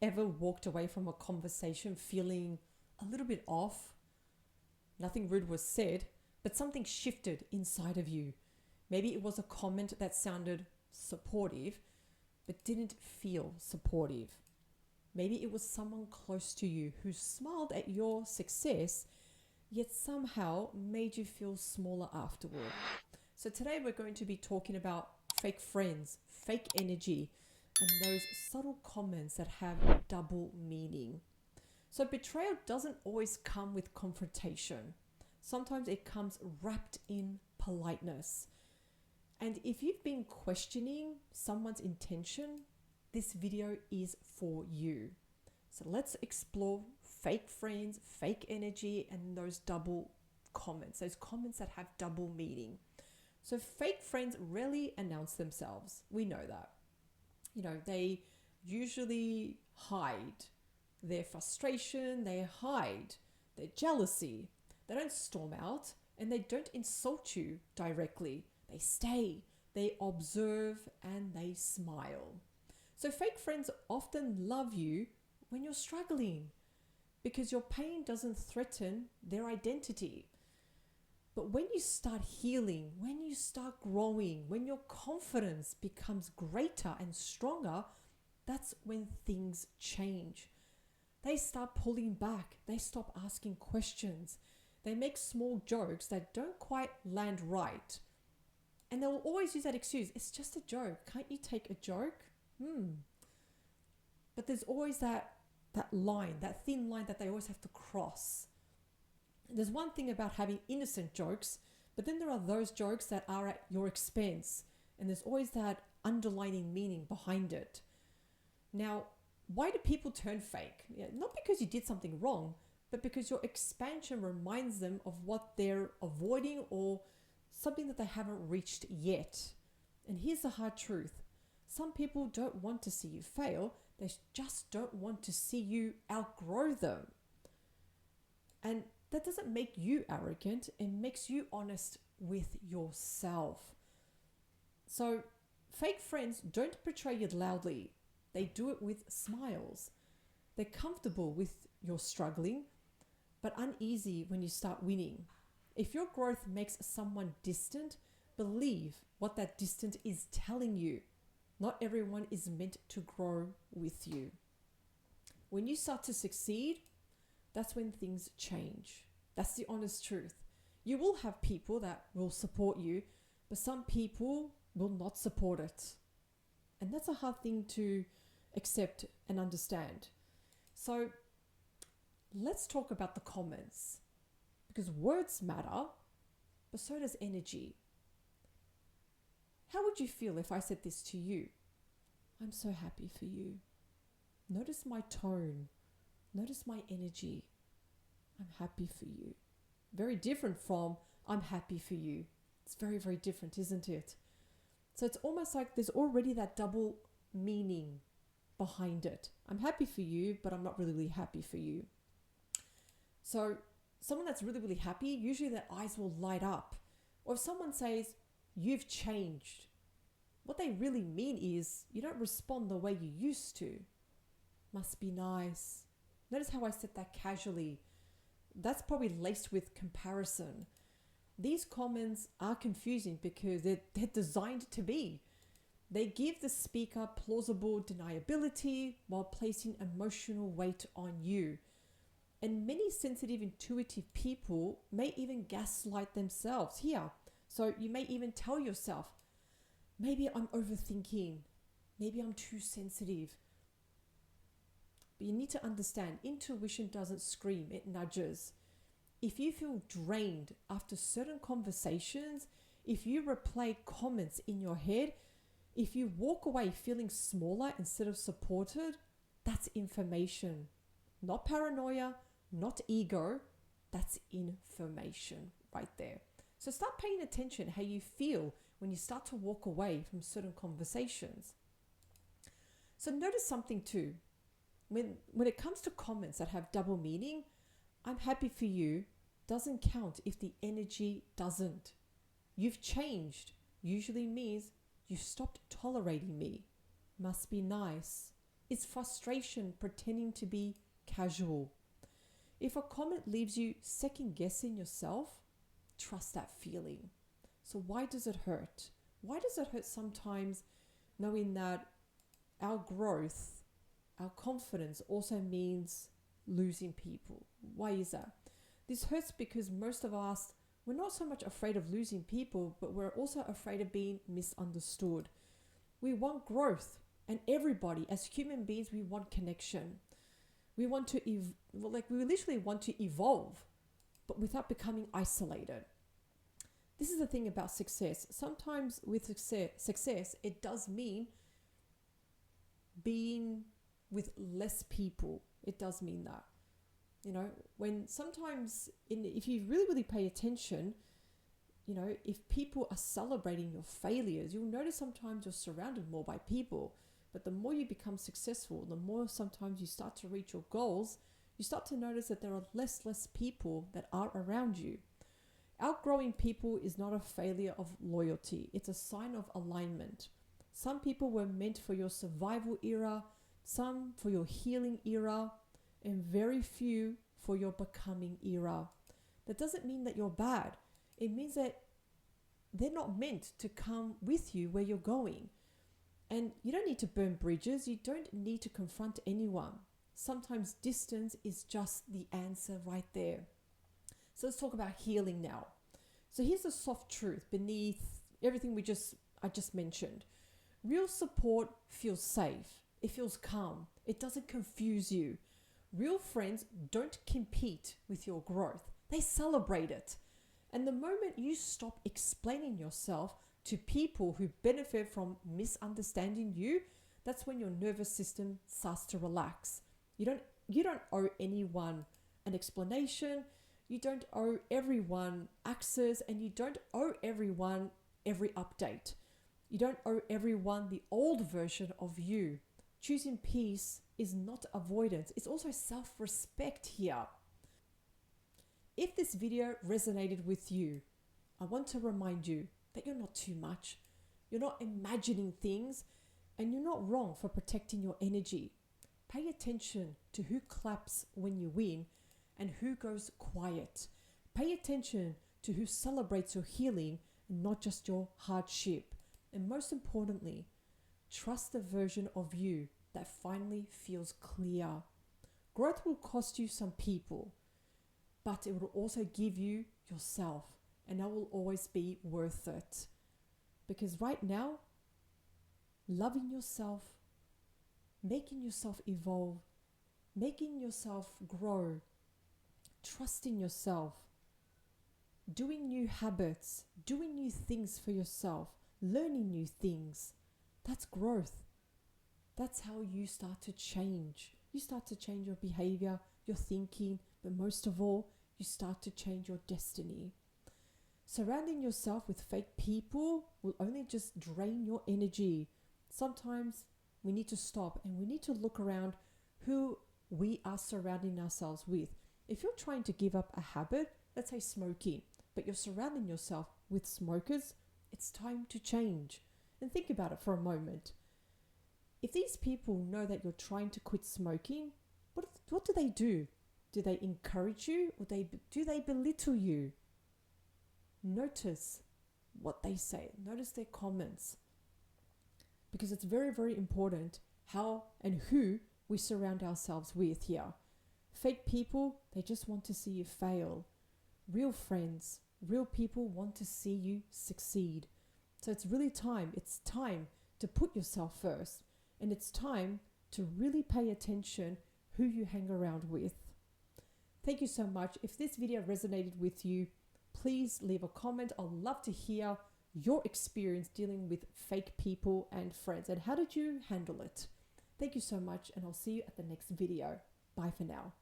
ever walked away from a conversation feeling a little bit off? Nothing rude was said, but something shifted inside of you. Maybe it was a comment that sounded supportive, but didn't feel supportive. Maybe it was someone close to you who smiled at your success, yet somehow made you feel smaller afterward. So today we're going to be talking about fake friends, fake energy, and those subtle comments that have double meaning. So betrayal doesn't always come with confrontation. Sometimes it comes wrapped in politeness. And if you've been questioning someone's intention, this video is for you. So let's explore fake friends, fake energy, and those double comments, those comments that have double meaning. So fake friends rarely announce themselves. We know that. They usually hide their frustration, they hide their jealousy. They don't storm out and they don't insult you directly. They stay, they observe, and they smile. So fake friends often love you when you're struggling because your pain doesn't threaten their identity. But when you start healing, when you start growing, when your confidence becomes greater and stronger, that's when things change. They start pulling back. They stop asking questions. They make small jokes that don't quite land right. And they will always use that excuse. It's just a joke. Can't you take a joke? But there's always that line, that thin line that they always have to cross. There's one thing about having innocent jokes, but then there are those jokes that are at your expense. And there's always that underlining meaning behind it. Now, why do people turn fake? Not because you did something wrong, but because your expansion reminds them of what they're avoiding or something that they haven't reached yet. And here's the hard truth. Some people don't want to see you fail. They just don't want to see you outgrow them. And that doesn't make you arrogant. It makes you honest with yourself. So fake friends don't betray you loudly. They do it with smiles. They're comfortable with your struggling, but uneasy when you start winning. If your growth makes someone distant, believe what that distance is telling you. Not everyone is meant to grow with you. When you start to succeed, that's when things change. That's the honest truth. You will have people that will support you, but some people will not support it. And that's a hard thing to accept and understand. So let's talk about the comments, because words matter, but so does energy. How would you feel if I said this to you? I'm so happy for you. Notice my tone. Notice my energy. I'm happy for you. Very different from I'm happy for you. It's very, very different, isn't it? So it's almost like there's already that double meaning behind it. I'm happy for you, but I'm not really happy for you. So someone that's really, really happy, usually their eyes will light up. Or if someone says, you've changed, what they really mean is you don't respond the way you used to. Must be nice. Notice how I said that casually. That's probably laced with comparison. These comments are confusing because they're designed to be. They give the speaker plausible deniability while placing emotional weight on you. And many sensitive, intuitive people may even gaslight themselves here. So you may even tell yourself, maybe I'm overthinking. Maybe I'm too sensitive. But you need to understand, intuition doesn't scream, it nudges. If you feel drained after certain conversations, if you replay comments in your head, if you walk away feeling smaller instead of supported, that's information. Not paranoia, not ego, that's information right there. So start paying attention how you feel when you start to walk away from certain conversations. So notice something too. When it comes to comments that have double meaning, I'm happy for you doesn't count if the energy doesn't. You've changed usually means you stopped tolerating me. Must be nice. is frustration pretending to be casual. If a comment leaves you second guessing yourself, trust that feeling. So why does it hurt? Why does it hurt sometimes knowing that our growth, our confidence also means losing people? Why is that? This hurts because most of us, we're not so much afraid of losing people, but we're also afraid of being misunderstood. We want growth, and everybody, as human beings, we want connection. We want to, we literally want to evolve, but without becoming isolated. This is the thing about success. Sometimes with success, it does mean being with less people. It does mean that. You know, when sometimes, if you really pay attention, you know, if people are celebrating your failures, you'll notice sometimes you're surrounded more by people. But the more you become successful, the more sometimes you start to reach your goals, you start to notice that there are less people that are around you. Outgrowing people is not a failure of loyalty. It's a sign of alignment. Some people were meant for your survival era, some for your healing era, and very few for your becoming era. That doesn't mean that you're bad. It means that they're not meant to come with you where you're going. And you don't need to burn bridges. You don't need to confront anyone. Sometimes distance is just the answer right there. So let's talk about healing now. So here's the soft truth beneath everything I just mentioned. Real support feels safe. It feels calm. It doesn't confuse you. Real friends don't compete with your growth. They celebrate it. And the moment you stop explaining yourself to people who benefit from misunderstanding you, that's when your nervous system starts to relax. You don't owe anyone an explanation. You don't owe everyone access, and you don't owe everyone every update. You don't owe everyone the old version of you. Choosing peace is not avoidance. It's also self-respect here. If this video resonated with you, I want to remind you that you're not too much. You're not imagining things, and you're not wrong for protecting your energy. Pay attention to who claps when you win and who goes quiet. Pay attention to who celebrates your healing and not just your hardship. And most importantly, trust the version of you that finally feels clear. Growth will cost you some people, but it will also give you yourself, and that will always be worth it. Because right now, loving yourself, making yourself evolve, making yourself grow, trusting yourself, doing new habits, doing new things for yourself, learning new things, that's growth. That's how you start to change. You start to change your behavior, your thinking, but most of all, you start to change your destiny. Surrounding yourself with fake people will only just drain your energy. Sometimes we need to stop and we need to look around who we are surrounding ourselves with. If you're trying to give up a habit, let's say smoking, but you're surrounding yourself with smokers, it's time to change. And think about it for a moment. If these people know that you're trying to quit smoking, what do they do? Do they encourage you, or do they belittle you? Notice what they say. Notice their comments. Because it's very, very important how and who we surround ourselves with here. Fake people, they just want to see you fail. Real friends, real people want to see you succeed. So it's time to put yourself first. And it's time to really pay attention who you hang around with. Thank you so much. If this video resonated with you, please leave a comment. I'd love to hear your experience dealing with fake people and friends, and how did you handle it? Thank you so much, and I'll see you at the next video. Bye for now.